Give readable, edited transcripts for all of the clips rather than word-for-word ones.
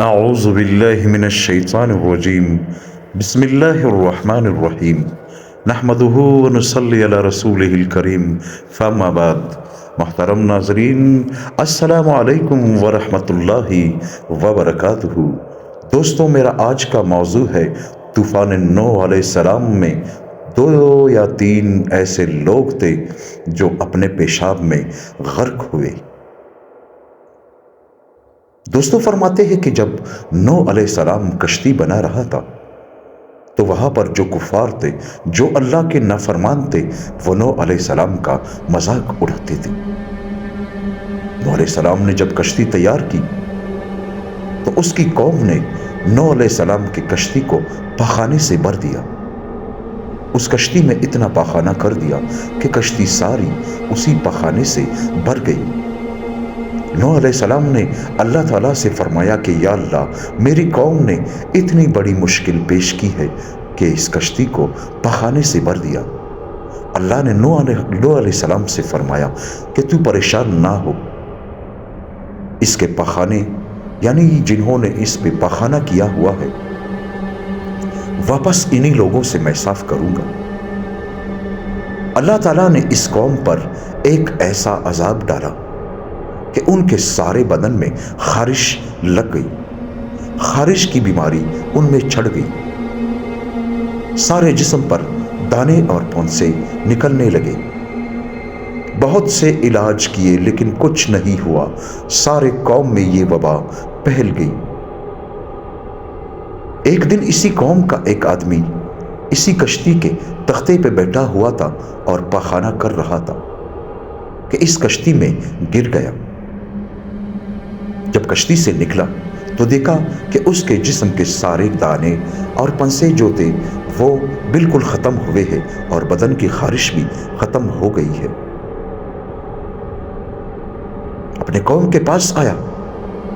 اعوذ باللہ من الشیطان الرجیم بسم اللہ الرحمن الرحیم نحمدہ ونصلی علی رسولہ الکریم فاما بعد۔ محترم ناظرین، السلام علیکم ورحمۃ اللہ وبرکاتہ۔ دوستوں، میرا آج کا موضوع ہے طوفان نوح علیہ السلام میں دو یا تین ایسے لوگ تھے جو اپنے پیشاب میں غرق ہوئے۔ دوستوں فرماتے ہیں کہ جب نوح علیہ السلام کشتی بنا رہا تھا تو وہاں پر جو کفار تھے، جو اللہ کے نافرمان تھے، وہ نوح علیہ السلام کا مذاق اڑاتے تھے۔ نوح علیہ السلام نے جب کشتی تیار کی تو اس کی قوم نے نوح علیہ السلام کی کشتی کو پاخانے سے بھر دیا۔ اس کشتی میں اتنا پاخانہ کر دیا کہ کشتی ساری اسی پاخانے سے بھر گئی۔ نوح علیہ السلام نے اللہ تعالیٰ سے فرمایا کہ یا اللہ، میری قوم نے اتنی بڑی مشکل پیش کی ہے کہ اس کشتی کو پاخانے سے بھر دیا۔ اللہ نے نوح علیہ السلام سے فرمایا کہ تو پریشان نہ ہو، اس کے پاخانے یعنی جنہوں نے اس پہ پاخانہ کیا ہوا ہے واپس انہی لوگوں سے میں صاف کروں گا۔ اللہ تعالیٰ نے اس قوم پر ایک ایسا عذاب ڈالا کہ ان کے سارے بدن میں خارش لگ گئی، خارش کی بیماری ان میں چھڑ گئی، سارے جسم پر دانے اور پھونسے نکلنے لگے۔ بہت سے علاج کیے لیکن کچھ نہیں ہوا، سارے قوم میں یہ وبا پھیل گئی۔ ایک دن اسی قوم کا ایک آدمی اسی کشتی کے تختے پہ بیٹھا ہوا تھا اور پاخانہ کر رہا تھا کہ اس کشتی میں گر گیا۔ جب کشتی سے نکلا تو دیکھا کہ اس کے جسم کے سارے دانے اور پنسے جو تھے وہ بالکل ختم ہوئے ہیں اور بدن کی خارش بھی ختم ہو گئی ہے۔ اپنے قوم کے پاس آیا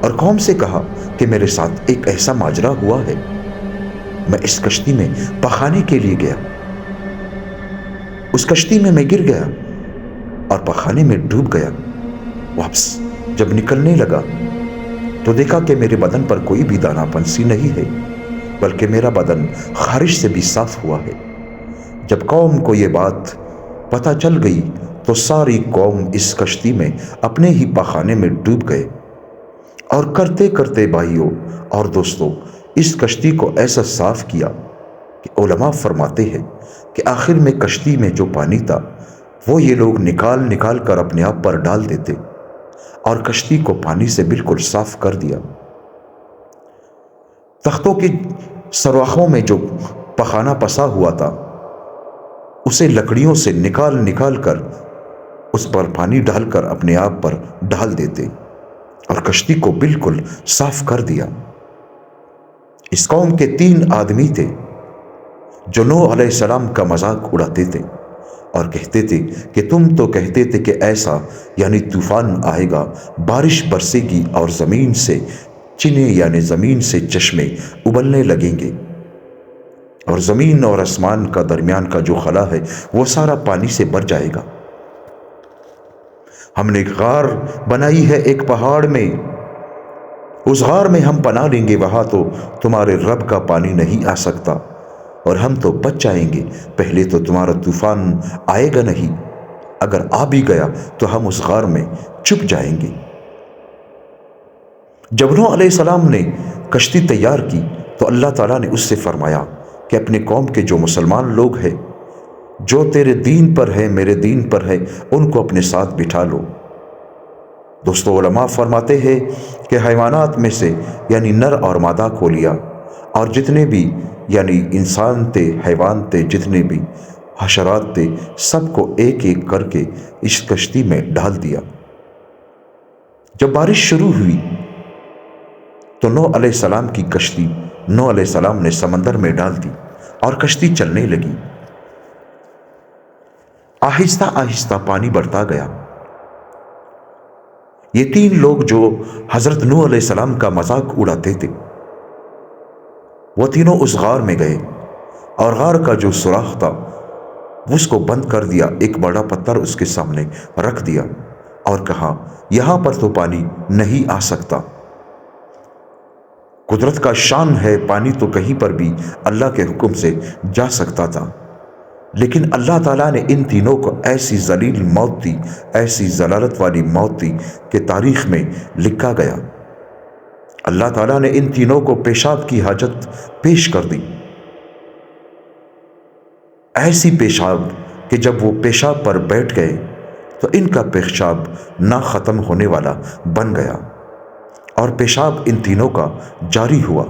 اور قوم سے کہا کہ میرے ساتھ ایک ایسا ماجرا ہوا ہے، میں اس کشتی میں پاخانے کے لیے گیا، اس کشتی میں گر گیا اور پاخانے میں ڈوب گیا۔ واپس جب نکلنے لگا تو دیکھا کہ میرے بدن پر کوئی بھی دانہ پنسی نہیں ہے، بلکہ میرا بدن خارش سے بھی صاف ہوا ہے۔ جب قوم کو یہ بات پتہ چل گئی تو ساری قوم اس کشتی میں اپنے ہی پاخانے میں ڈوب گئے۔ اور کرتے کرتے بھائیوں اور دوستوں، اس کشتی کو ایسا صاف کیا کہ علماء فرماتے ہیں کہ آخر میں کشتی میں جو پانی تھا وہ یہ لوگ نکال نکال کر اپنے آپ پر ڈال دیتے اور کشتی کو پانی سے بالکل صاف کر دیا۔ تختوں کی سوراخوں میں جو پخانہ پسا ہوا تھا اسے لکڑیوں سے نکال نکال کر اس پر پانی ڈال کر اپنے آپ پر ڈال دیتے اور کشتی کو بالکل صاف کر دیا۔ اس قوم کے 3 آدمی تھے جو نوح علیہ السلام کا مذاق اڑاتے تھے اور کہتے تھے کہ تم تو کہتے تھے کہ ایسا یعنی طوفان آئے گا، بارش برسے گی اور زمین سے چنے یعنی زمین سے چشمے ابلنے لگیں گے اور زمین اور آسمان کا درمیان کا جو خلا ہے وہ سارا پانی سے بھر جائے گا۔ ہم نے ایک غار بنائی ہے ایک پہاڑ میں، اس غار میں ہم پناہ لیں گے، وہاں تو تمہارے رب کا پانی نہیں آ سکتا اور ہم تو بچ جائیں گے، پہلے تو تمہارا طوفان آئے گا نہیں، اگر آ بھی گیا تو ہم اس غار میں چھپ جائیں گے۔ جب نوح علیہ السلام نے کشتی تیار کی تو اللہ تعالیٰ نے اس سے فرمایا کہ اپنے قوم کے جو مسلمان لوگ ہیں، جو تیرے دین پر ہے، میرے دین پر ہے، ان کو اپنے ساتھ بٹھا لو۔ دوستو علماء فرماتے ہیں کہ حیوانات میں سے یعنی نر اور مادہ کو لیا اور جتنے بھی یعنی انسان تھے، حیوان تھے، جتنے بھی حشرات تھے، سب کو ایک ایک کر کے اس کشتی میں ڈال دیا۔ جب بارش شروع ہوئی تو نوح علیہ السلام کی کشتی نوح علیہ السلام نے سمندر میں ڈال دی اور کشتی چلنے لگی۔ آہستہ آہستہ پانی بڑھتا گیا۔ یہ 3 لوگ جو حضرت نوح علیہ السلام کا مذاق اڑاتے تھے وہ تینوں اس غار میں گئے اور غار کا جو سوراخ تھا اس کو بند کر دیا، ایک بڑا پتھر اس کے سامنے رکھ دیا اور کہا یہاں پر تو پانی نہیں آ سکتا۔ قدرت کا شان ہے، پانی تو کہیں پر بھی اللہ کے حکم سے جا سکتا تھا، لیکن اللہ تعالیٰ نے ان تینوں کو ایسی ذلیل موت دی، ایسی ضلالت والی موت دی کہ تاریخ میں لکھا گیا۔ اللہ تعالیٰ نے ان تینوں کو پیشاب کی حاجت پیش کر دی، ایسی پیشاب کہ جب وہ پیشاب پر بیٹھ گئے تو ان کا پیشاب نہ ختم ہونے والا بن گیا، اور پیشاب ان تینوں کا جاری ہوا،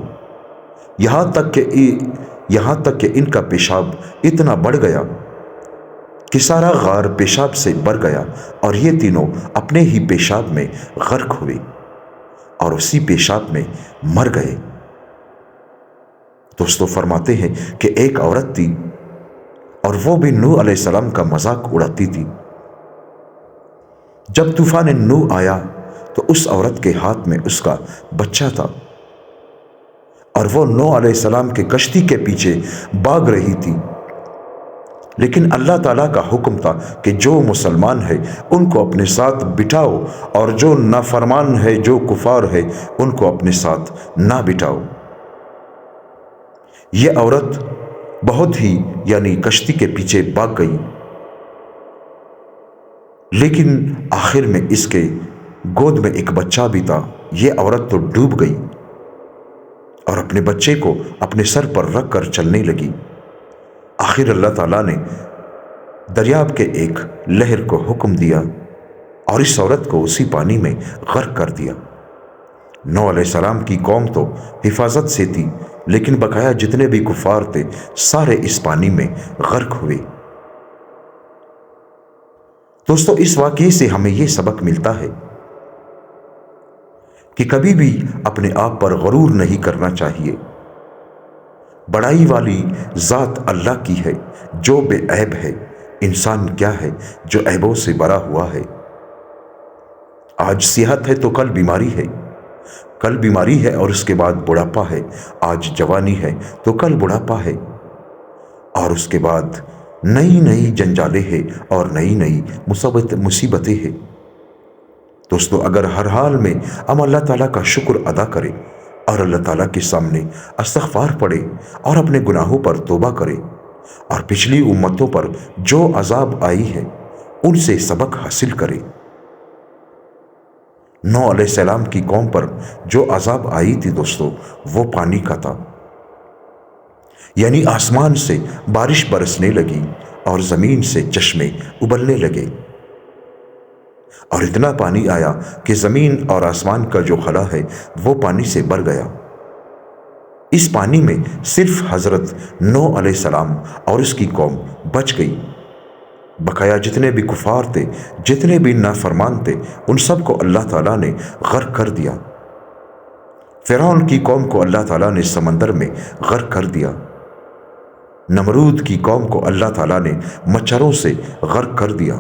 یہاں تک کہ ان کا پیشاب اتنا بڑھ گیا کہ سارا غار پیشاب سے بھر گیا، اور یہ تینوں اپنے ہی پیشاب میں غرق ہوئے اور اسی پیشاب میں مر گئے۔ دوستو فرماتے ہیں کہ ایک عورت تھی اور وہ بھی نوح علیہ السلام کا مذاق اڑاتی تھی۔ جب طوفان نوح آیا تو اس عورت کے ہاتھ میں اس کا بچہ تھا، اور وہ نوح علیہ السلام کے کشتی کے پیچھے بھاگ رہی تھی، لیکن اللہ تعالیٰ کا حکم تھا کہ جو مسلمان ہے ان کو اپنے ساتھ بٹھاؤ، اور جو نافرمان ہے، جو کفار ہے، ان کو اپنے ساتھ نہ بٹھاؤ۔ یہ عورت بہت ہی کشتی کے پیچھے بھاگ گئی، لیکن آخر میں اس کے گود میں ایک بچہ بھی تھا۔ یہ عورت تو ڈوب گئی اور اپنے بچے کو اپنے سر پر رکھ کر چلنے لگی۔ آخر اللہ تعالیٰ نے دریاب کے ایک لہر کو حکم دیا اور اس عورت کو اسی پانی میں غرق کر دیا۔ نوح علیہ السلام کی قوم تو حفاظت سے تھی، لیکن بقایا جتنے بھی کفار تھے سارے اس پانی میں غرق ہوئے۔ دوستو اس واقعے سے ہمیں یہ سبق ملتا ہے کہ کبھی بھی اپنے آپ پر غرور نہیں کرنا چاہیے۔ بڑائی والی ذات اللہ کی ہے جو بے عیب ہے، انسان کیا ہے جو عیبوں سے بھرا ہوا ہے۔ آج صحت ہے تو کل بیماری ہے، کل بیماری ہے اور اس کے بعد بڑھاپا ہے، آج جوانی ہے تو کل بڑھاپا ہے، اور اس کے بعد نئی نئی جنجالیں ہیں اور نئی نئی مصیبتیں ہیں۔ دوستو اگر ہر حال میں ہم اللہ تعالیٰ کا شکر ادا کریں اور اللہ تعالیٰ کے سامنے استغفار پڑھیں اور اپنے گناہوں پر توبہ کریں اور پچھلی امتوں پر جو عذاب آئی ہے ان سے سبق حاصل کریں۔ نوح علیہ السلام کی قوم پر جو عذاب آئی تھی دوستو وہ پانی کا تھا، آسمان سے بارش برسنے لگی اور زمین سے چشمے ابلنے لگے، اور اتنا پانی آیا کہ زمین اور آسمان کا جو خلا ہے وہ پانی سے بھر گیا۔ اس پانی میں صرف حضرت نوح علیہ السلام اور اس کی قوم بچ گئی، بقایا جتنے بھی کفار تھے، جتنے بھی نافرمان تھے، ان سب کو اللہ تعالیٰ نے غرق کر دیا۔ فرعون کی قوم کو اللہ تعالیٰ نے سمندر میں غرق کر دیا، نمرود کی قوم کو اللہ تعالیٰ نے مچھروں سے غرق کر دیا۔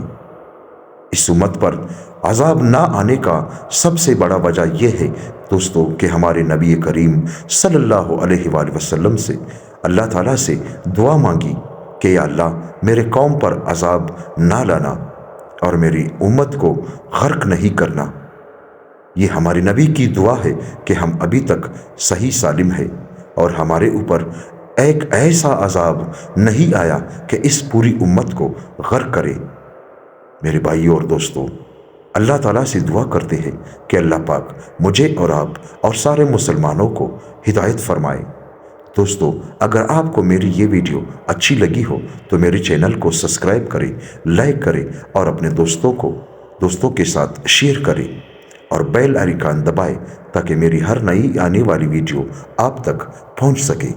اس امت پر عذاب نہ آنے کا سب سے بڑا وجہ یہ ہے دوستو کہ ہمارے نبی کریم صلی اللہ علیہ وآلہ وسلم سے اللہ تعالیٰ سے دعا مانگی کہ یا اللہ میرے قوم پر عذاب نہ لانا اور میری امت کو غرق نہیں کرنا۔ یہ ہمارے نبی کی دعا ہے کہ ہم ابھی تک صحیح سالم ہیں اور ہمارے اوپر ایک ایسا عذاب نہیں آیا کہ اس پوری امت کو غرق کرے۔ میرے بھائیوں اور دوستو اللہ تعالیٰ سے دعا کرتے ہیں کہ اللہ پاک مجھے اور آپ اور سارے مسلمانوں کو ہدایت فرمائے۔ دوستو اگر آپ کو میری یہ ویڈیو اچھی لگی ہو تو میرے چینل کو سبسکرائب کریں، لائک کریں اور اپنے دوستوں کے ساتھ شیئر کریں اور بیل آئیکن دبائیں تاکہ میری ہر نئی آنے والی ویڈیو آپ تک پہنچ سکے۔